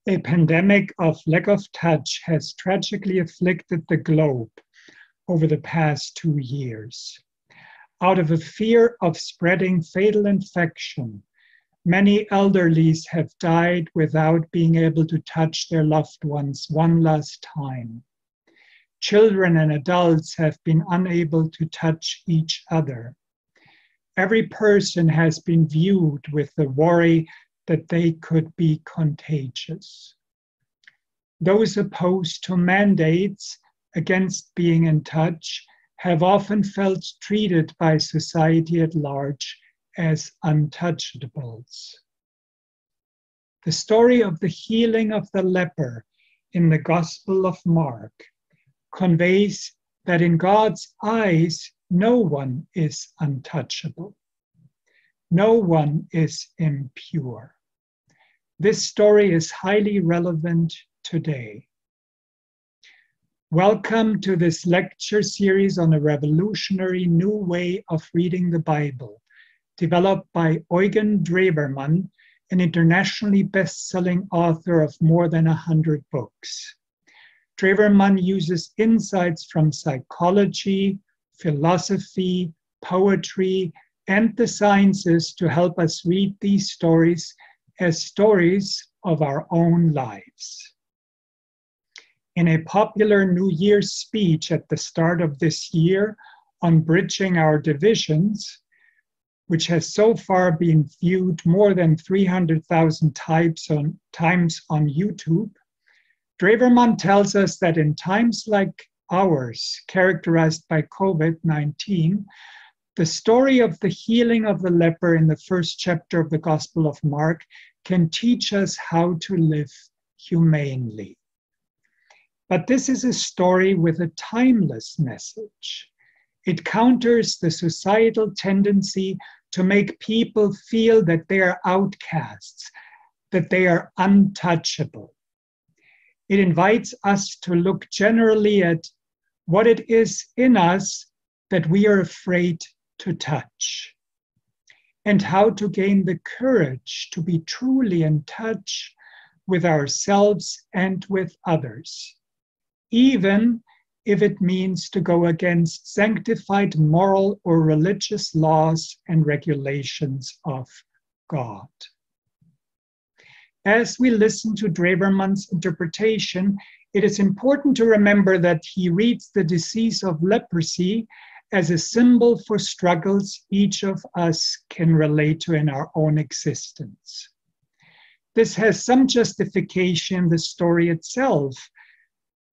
A pandemic of lack of touch has tragically afflicted the globe over the past 2 years. Out of a fear of spreading fatal infection, many elderlies have died without being able to touch their loved ones one last time. Children and adults have been unable to touch each other. Every person has been viewed with the worry that they could be contagious. Those opposed to mandates against being in touch have often felt treated by society at large as untouchables. The story of the healing of the leper in the Gospel of Mark conveys that in God's eyes, no one is untouchable. No one is impure. This story is highly relevant today. Welcome to this lecture series on a revolutionary new way of reading the Bible, developed by Eugen Drewermann, an internationally best-selling author of more than 100 books. Drewermann uses insights from psychology, philosophy, poetry, and the sciences to help us read these stories as stories of our own lives. In a popular New Year's speech at the start of this year on bridging our divisions, which has so far been viewed more than 300,000 times on YouTube, Drewermann tells us that in times like ours, characterized by COVID-19, the story of the healing of the leper in the first chapter of the Gospel of Mark can teach us how to live humanely. But this is a story with a timeless message. It counters the societal tendency to make people feel that they are outcasts, that they are untouchable. It invites us to look generally at what it is in us that we are afraid to touch, and how to gain the courage to be truly in touch with ourselves and with others, even if it means to go against sanctified moral or religious laws and regulations of God. As we listen to Drewermann's interpretation, it is important to remember that he reads the disease of leprosy as a symbol for struggles each of us can relate to in our own existence. This has some justification in the story itself,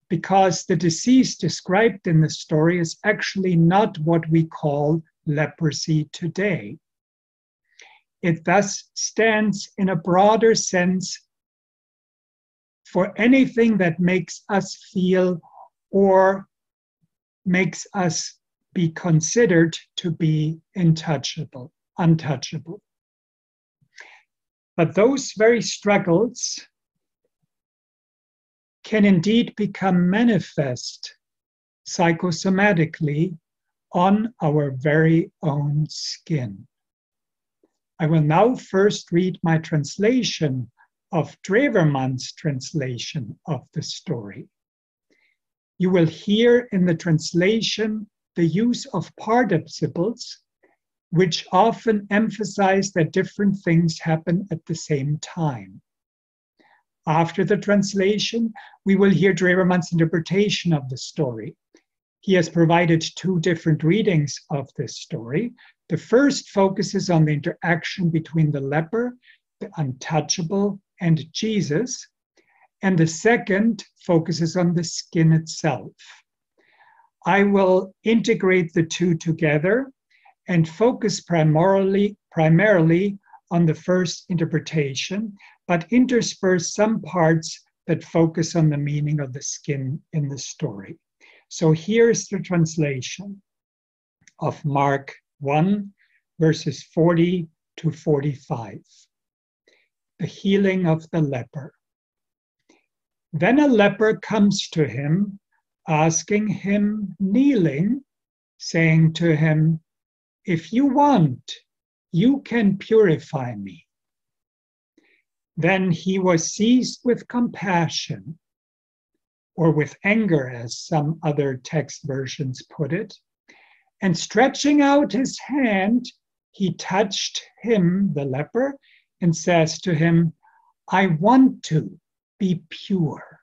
because the disease described in the story is actually not what we call leprosy today. It thus stands in a broader sense for anything that makes us feel or makes us be considered to be untouchable. But those very struggles can indeed become manifest psychosomatically on our very own skin. I will now first read my translation of Drewermann's translation of the story. You will hear in the translation the use of participles, which often emphasize that different things happen at the same time. After the translation, we will hear Drewermann's interpretation of the story. He has provided 2 different readings of this story. The first focuses on the interaction between the leper, the untouchable, and Jesus, and the second focuses on the skin itself. I will integrate the 2 together and focus primarily on the first interpretation, but intersperse some parts that focus on the meaning of the skin in the story. So here's the translation of Mark 1, verses 40 to 45. The healing of the leper. Then a leper comes to him, asking him, kneeling, saying to him, "If you want, you can purify me." Then he was seized with compassion, or with anger, as some other text versions put it, and stretching out his hand, he touched him, the leper, and says to him, I want to be pure.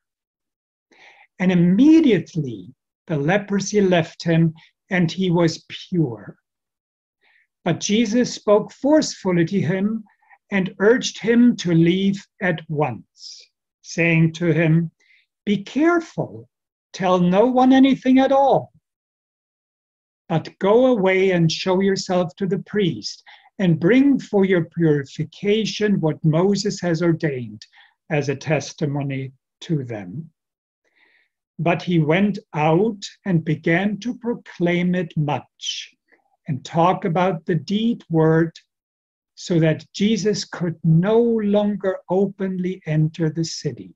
And immediately the leprosy left him, and he was pure. But Jesus spoke forcefully to him and urged him to leave at once, saying to him, be careful, tell no one anything at all, but go away and show yourself to the priest, and bring for your purification what Moses has ordained as a testimony to them. But he went out and began to proclaim it much, and talk about the deed word, so that Jesus could no longer openly enter the city,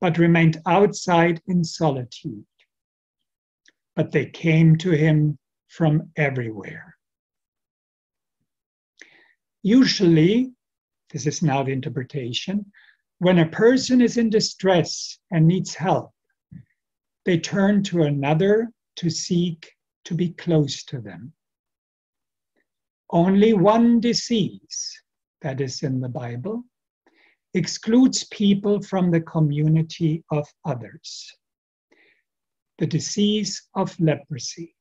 but remained outside in solitude. But they came to him from everywhere. Usually, this is now the interpretation, when a person is in distress and needs help, they turn to another to seek to be close to them. Only one disease, that is in the Bible, excludes people from the community of others. The disease of leprosy.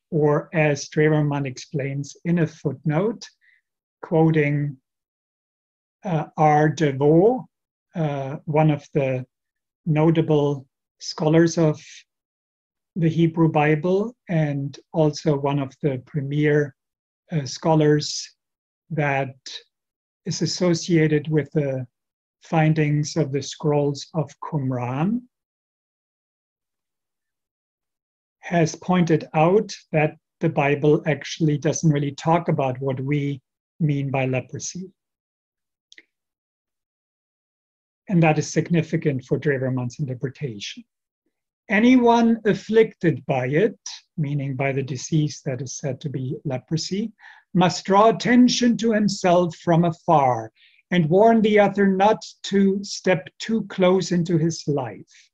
Or as Drewermann explains in a footnote, quoting R. DeVoe, one of the notable scholars of the Hebrew Bible and also one of the premier scholars that is associated with the findings of the scrolls of Qumran, has pointed out that the Bible actually doesn't really talk about what we mean by leprosy. And that is significant for Drewermann's interpretation. Anyone afflicted by it, meaning by the disease that is said to be leprosy, must draw attention to himself from afar and warn the other not to step too close into his life.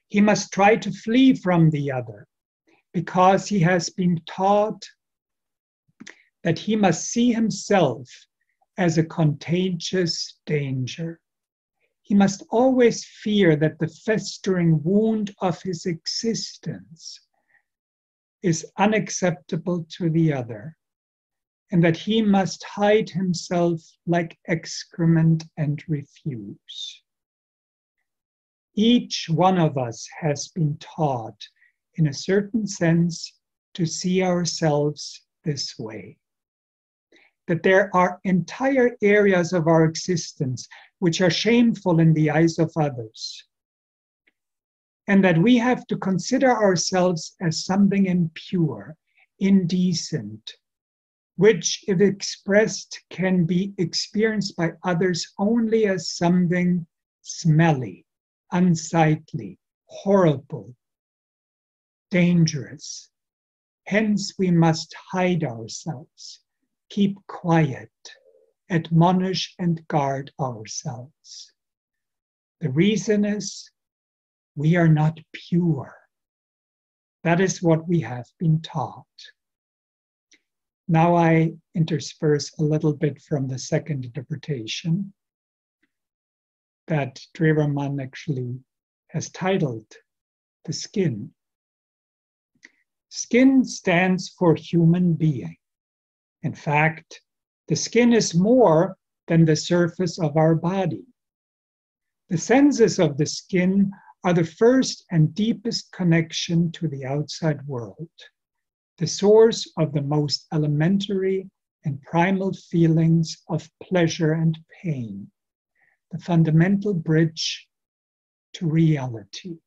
He must try to flee from the other because he has been taught that he must see himself as a contagious danger. He must always fear that the festering wound of his existence is unacceptable to the other, and that he must hide himself like excrement and refuse. Each one of us has been taught, in a certain sense, to see ourselves this way. That there are entire areas of our existence which are shameful in the eyes of others, and that we have to consider ourselves as something impure, indecent, which, if expressed, can be experienced by others only as something smelly, unsightly, horrible, dangerous. Hence, we must hide ourselves, keep quiet, admonish and guard ourselves. The reason is we are not pure. That is what we have been taught. Now I intersperse a little bit from the second interpretation that Drewermann actually has titled The Skin. Skin stands for human being. In fact, the skin is more than the surface of our body. The senses of the skin are the first and deepest connection to the outside world, the source of the most elementary and primal feelings of pleasure and pain, the fundamental bridge to reality.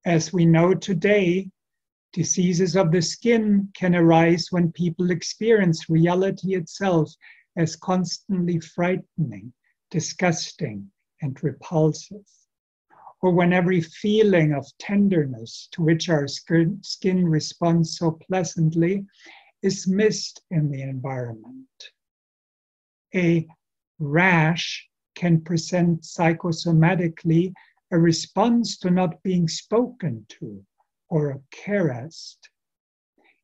As we know today, diseases of the skin can arise when people experience reality itself as constantly frightening, disgusting, and repulsive, or when every feeling of tenderness to which our skin responds so pleasantly is missed in the environment. A rash can present psychosomatically a response to not being spoken to or caressed.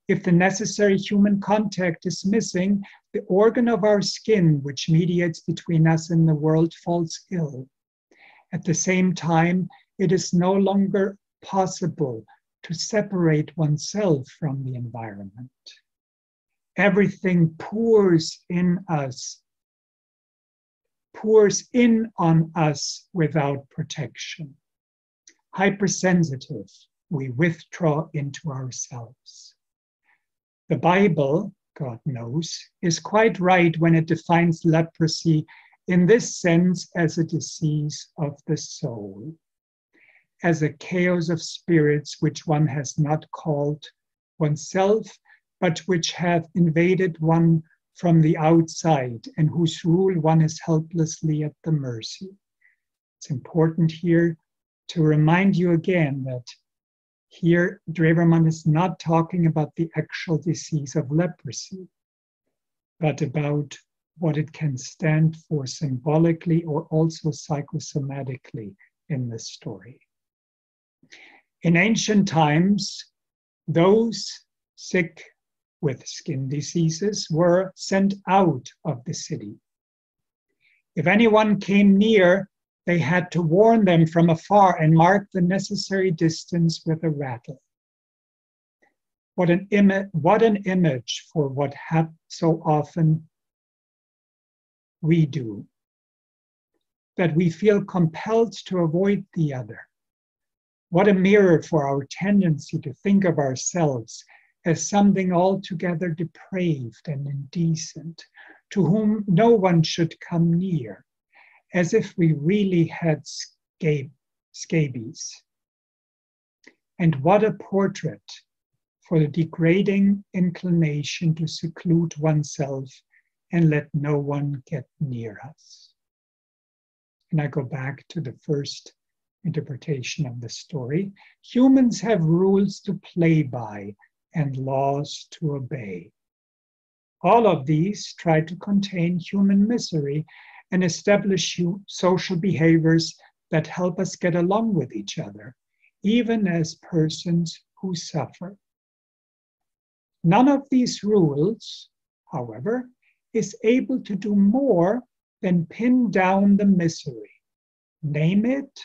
If the necessary human contact is missing, the organ of our skin, which mediates between us and the world, falls ill. At the same time, it is no longer possible to separate oneself from the environment. Everything pours in on us without protection. Hypersensitive, we withdraw into ourselves. The Bible, God knows, is quite right when it defines leprosy in this sense as a disease of the soul, as a chaos of spirits which one has not called oneself, but which have invaded one from the outside and whose rule one is helplessly at the mercy. It's important here to remind you again that here Drewermann is not talking about the actual disease of leprosy, but about what it can stand for symbolically or also psychosomatically in this story. In ancient times, those sick with skin diseases were sent out of the city. If anyone came near, they had to warn them from afar and mark the necessary distance with a rattle. What an image for what so often we do, that we feel compelled to avoid the other. What a mirror for our tendency to think of ourselves as something altogether depraved and indecent, to whom no one should come near, as if we really had scabies. And what a portrait for the degrading inclination to seclude oneself and let no one get near us. And I go back to the first interpretation of the story. Humans have rules to play by and laws to obey. All of these try to contain human misery and establish social behaviors that help us get along with each other, even as persons who suffer. None of these rules, however, is able to do more than pin down the misery, name it,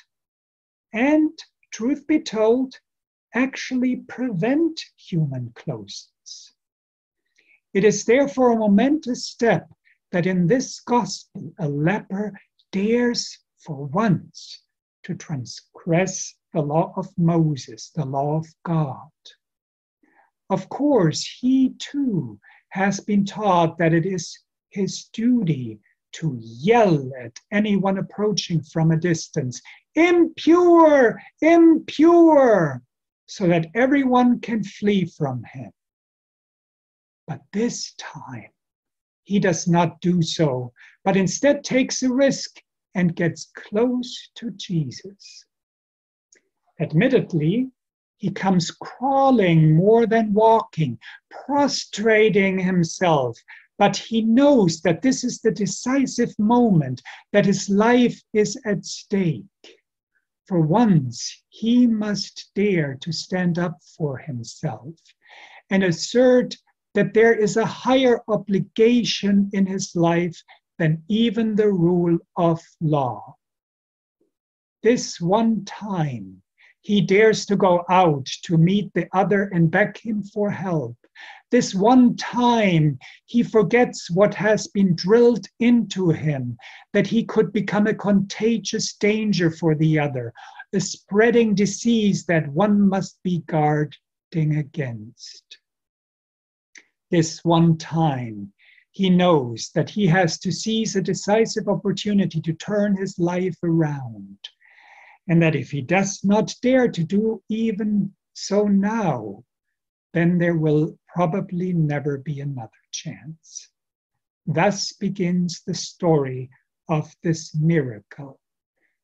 and, truth be told, actually prevent human closeness. It is therefore a momentous step that in this gospel a leper dares for once to transgress the law of Moses, the law of God. Of course, he too has been taught that it is his duty to yell at anyone approaching from a distance, "Impure, impure," so that everyone can flee from him. But this time, he does not do so, but instead takes a risk and gets close to Jesus. Admittedly, he comes crawling more than walking, prostrating himself, but he knows that this is the decisive moment, that his life is at stake. For once, he must dare to stand up for himself and assert that there is a higher obligation in his life than even the rule of law. This one time, he dares to go out to meet the other and beg him for help. This one time, he forgets what has been drilled into him, that he could become a contagious danger for the other, a spreading disease that one must be guarding against. This one time, he knows that he has to seize a decisive opportunity to turn his life around, and that if he does not dare to do even so now, then there will probably never be another chance. Thus begins the story of this miracle,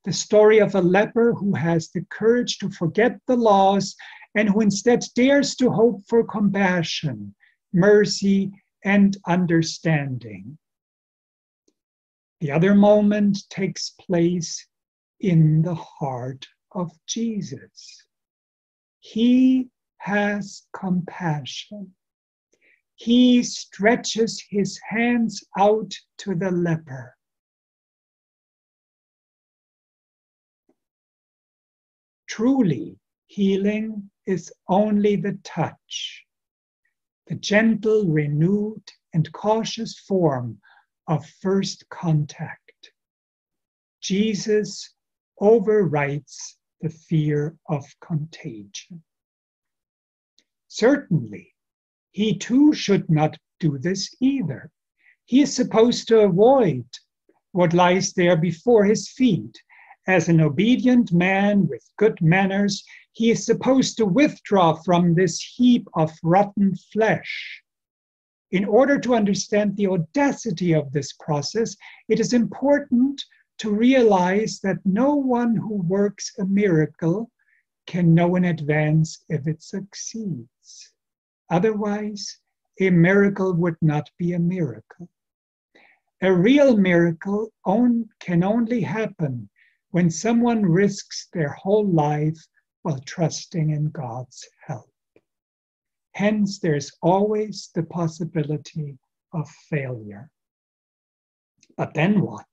the story of a leper who has the courage to forget the laws and who instead dares to hope for compassion, mercy, and understanding. The other moment takes place in the heart of Jesus. He has compassion. He stretches his hands out to the leper. Truly, healing is only the touch, the gentle, renewed, and cautious form of first contact. Jesus overwrites the fear of contagion. Certainly, he too should not do this either. He is supposed to avoid what lies there before his feet. As an obedient man with good manners, he is supposed to withdraw from this heap of rotten flesh. In order to understand the audacity of this process, it is important to realize that no one who works a miracle can know in advance if it succeeds. Otherwise, a miracle would not be a miracle. A real miracle can only happen when someone risks their whole life while trusting in God's help. Hence, there's always the possibility of failure. But then what?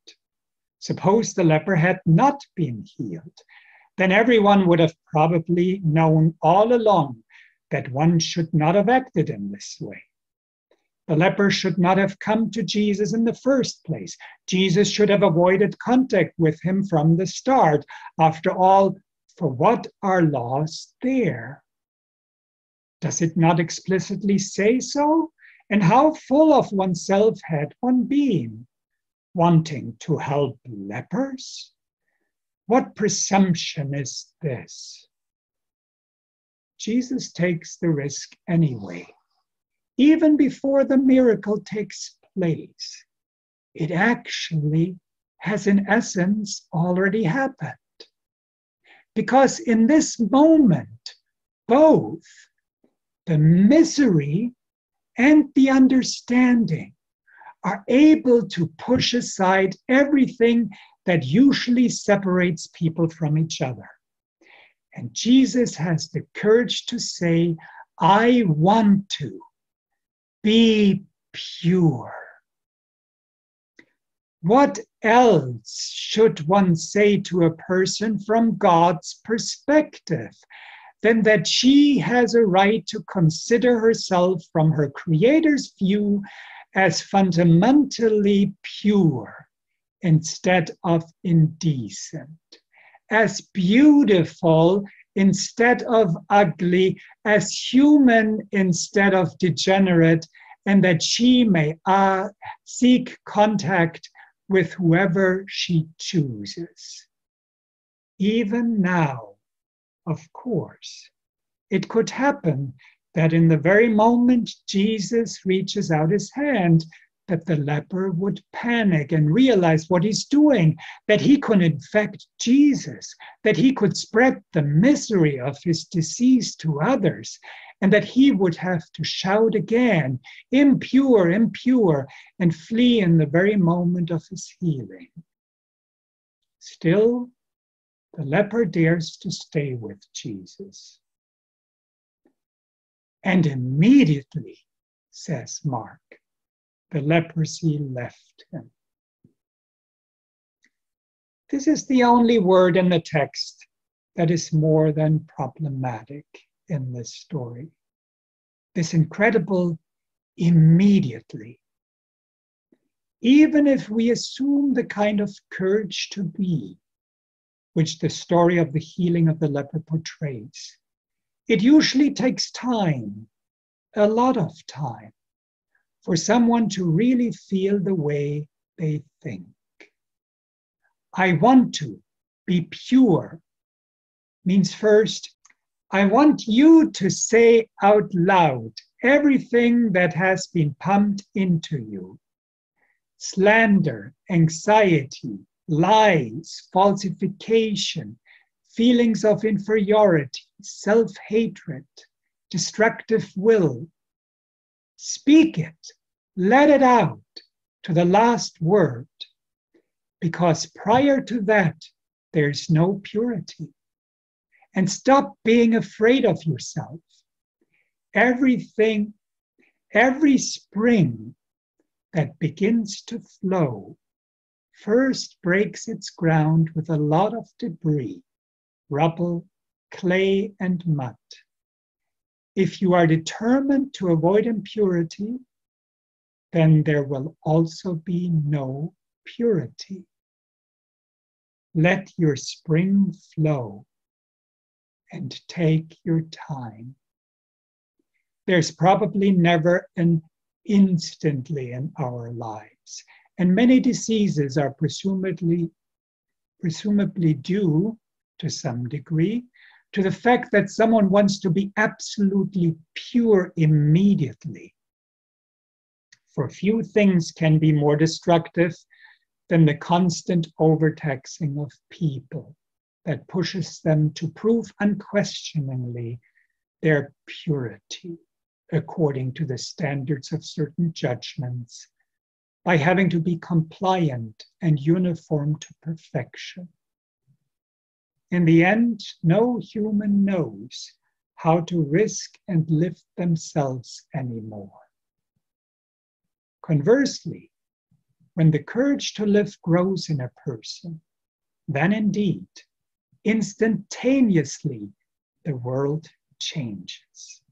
Suppose the leper had not been healed. Then everyone would have probably known all along that one should not have acted in this way. The leper should not have come to Jesus in the first place. Jesus should have avoided contact with him from the start. After all, for what are laws there? Does it not explicitly say so? And how full of oneself had one been? Wanting to help lepers? What presumption is this? Jesus takes the risk anyway. Even before the miracle takes place, it actually has in essence already happened. Because in this moment, both the misery and the understanding are able to push aside everything that usually separates people from each other. And Jesus has the courage to say, I want to be pure. What else should one say to a person from God's perspective than that she has a right to consider herself from her Creator's view as fundamentally pure instead of indecent, as beautiful instead of ugly, as human instead of degenerate, and that she may seek contact with whoever she chooses. Even now, of course, it could happen that in the very moment Jesus reaches out his hand, that the leper would panic and realize what he's doing, that he could infect Jesus, that he could spread the misery of his disease to others, and that he would have to shout again, impure, impure, and flee in the very moment of his healing. Still, the leper dares to stay with Jesus. And immediately, says Mark, the leprosy left him. This is the only word in the text that is more than problematic in this story. This incredible immediately. Even if we assume the kind of courage to be, which the story of the healing of the leper portrays, it usually takes time, a lot of time, for someone to really feel the way they think. I want to be pure means first, I want you to say out loud everything that has been pumped into you. Slander, anxiety, lies, falsification, feelings of inferiority, self-hatred, destructive will. Speak it, let it out to the last word, because prior to that, there's no purity. And stop being afraid of yourself. Every spring that begins to flow first breaks its ground with a lot of debris, rubble, clay, and mud. If you are determined to avoid impurity, then there will also be no purity. Let your spring flow and take your time. There's probably never an instantly in our lives, and many diseases are presumably due to some degree to the fact that someone wants to be absolutely pure immediately. For few things can be more destructive than the constant overtaxing of people that pushes them to prove unquestioningly their purity according to the standards of certain judgments, by having to be compliant and uniform to perfection. In the end, no human knows how to risk and lift themselves anymore. Conversely, when the courage to live grows in a person, then indeed, instantaneously, the world changes.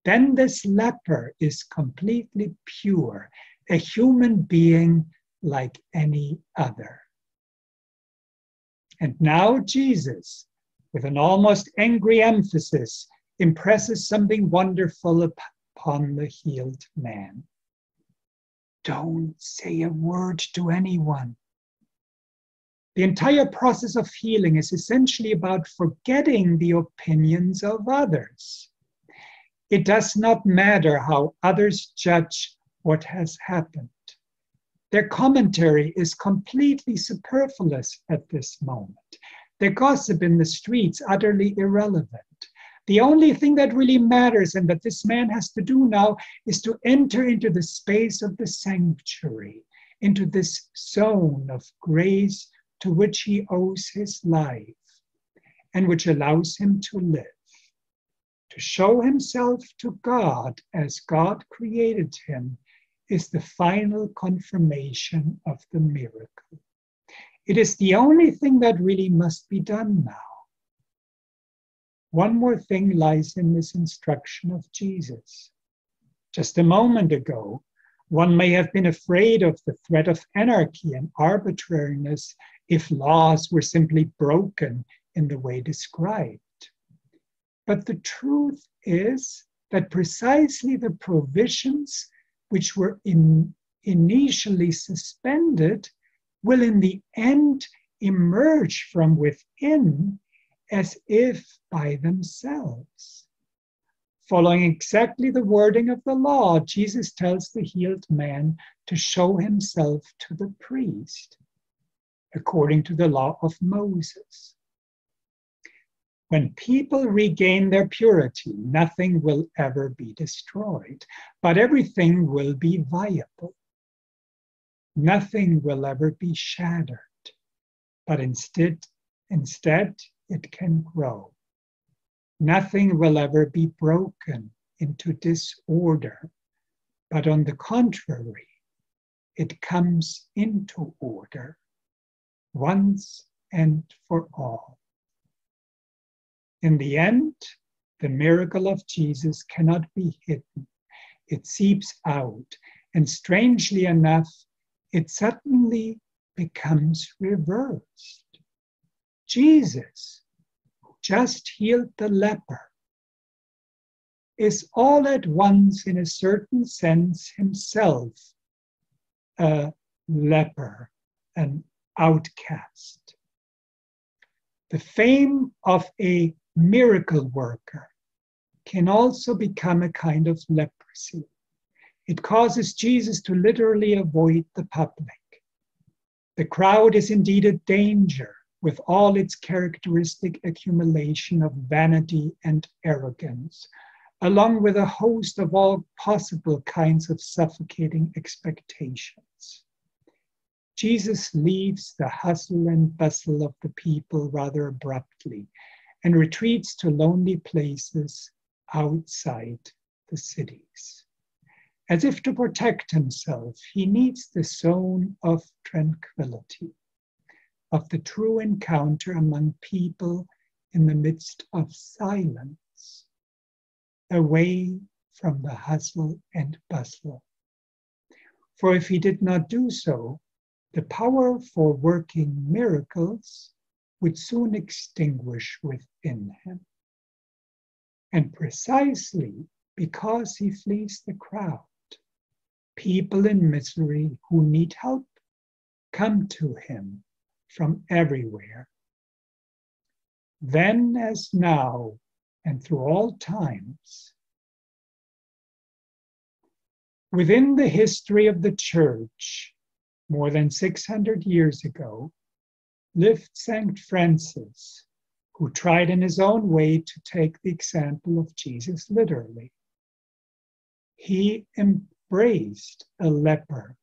Then this leper is completely pure, a human being like any other. And now Jesus, with an almost angry emphasis, impresses something wonderful upon the healed man. Don't say a word to anyone. The entire process of healing is essentially about forgetting the opinions of others. It does not matter how others judge what has happened. Their commentary is completely superfluous at this moment. Their gossip in the streets utterly irrelevant. The only thing that really matters and that this man has to do now is to enter into the space of the sanctuary, into this zone of grace to which he owes his life and which allows him to live. To show himself to God as God created him is the final confirmation of the miracle. It is the only thing that really must be done now. One more thing lies in this instruction of Jesus. Just a moment ago, one may have been afraid of the threat of anarchy and arbitrariness if laws were simply broken in the way described. But the truth is that precisely the provisions which were initially suspended will in the end emerge from within as if by themselves. Following exactly the wording of the law, Jesus tells the healed man to show himself to the priest, according to the law of Moses. When people regain their purity, nothing will ever be destroyed, but everything will be viable. Nothing will ever be shattered, but instead it can grow. Nothing will ever be broken into disorder, but on the contrary, it comes into order once and for all. In the end, the miracle of Jesus cannot be hidden. It seeps out, and strangely enough, it suddenly becomes reversed. Jesus, who just healed the leper, is all at once, in a certain sense, himself a leper, an outcast. The fame of a miracle worker can also become a kind of leprosy. It causes Jesus to literally avoid the public. The crowd is indeed a danger with all its characteristic accumulation of vanity and arrogance. along with a host of all possible kinds of suffocating expectations. Jesus leaves the hustle and bustle of the people rather abruptly and retreats to lonely places outside the cities. As if to protect himself, he needs the zone of tranquility, of the true encounter among people in the midst of silence, away from the hustle and bustle. For if he did not do so, the power for working miracles would soon extinguish within him. And precisely because he flees the crowd, people in misery who need help come to him from everywhere. Then as now and through all times, within the history of the Church, more than 600 years ago, lived Saint Francis, who tried in his own way to take the example of Jesus literally. He embraced a leper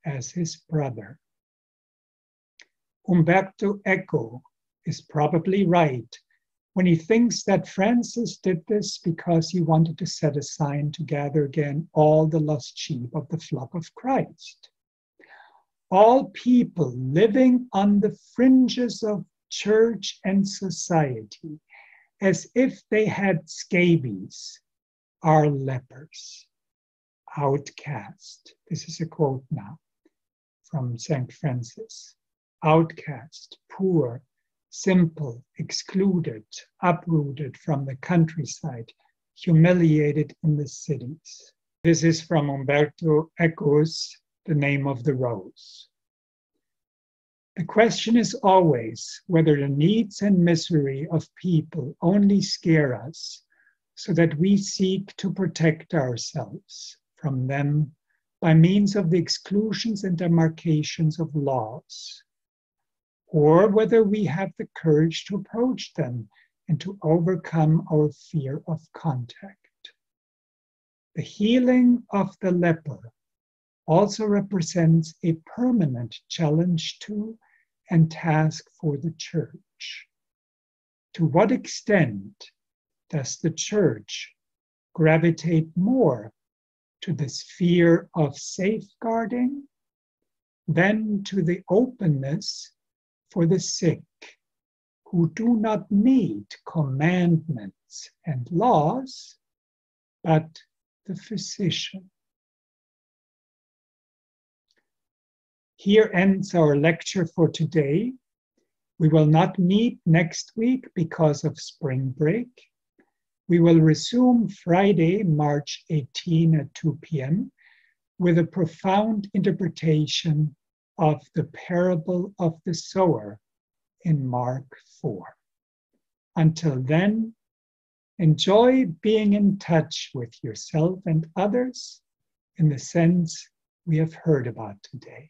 as his brother. Umberto Eco is probably right when he thinks that Francis did this because he wanted to set a sign to gather again all the lost sheep of the flock of Christ. All people living on the fringes of church and society, as if they had scabies, are lepers, outcast. This is a quote now from St. Francis. Outcast, poor, simple, excluded, uprooted from the countryside, humiliated in the cities. This is from Umberto Eco's The Name of the Rose. The question is always whether the needs and misery of people only scare us so that we seek to protect ourselves from them by means of the exclusions and demarcations of laws, or whether we have the courage to approach them and to overcome our fear of contact. The healing of the leper also represents a permanent challenge to and task for the Church. To what extent does the Church gravitate more to the sphere of safeguarding than to the openness for the sick, who do not need commandments and laws, but the physician? Here ends our lecture for today. We will not meet next week because of spring break. We will resume Friday, March 18 at 2 p.m. with a profound interpretation of the parable of the sower in Mark 4. Until then, enjoy being in touch with yourself and others in the sense we have heard about today.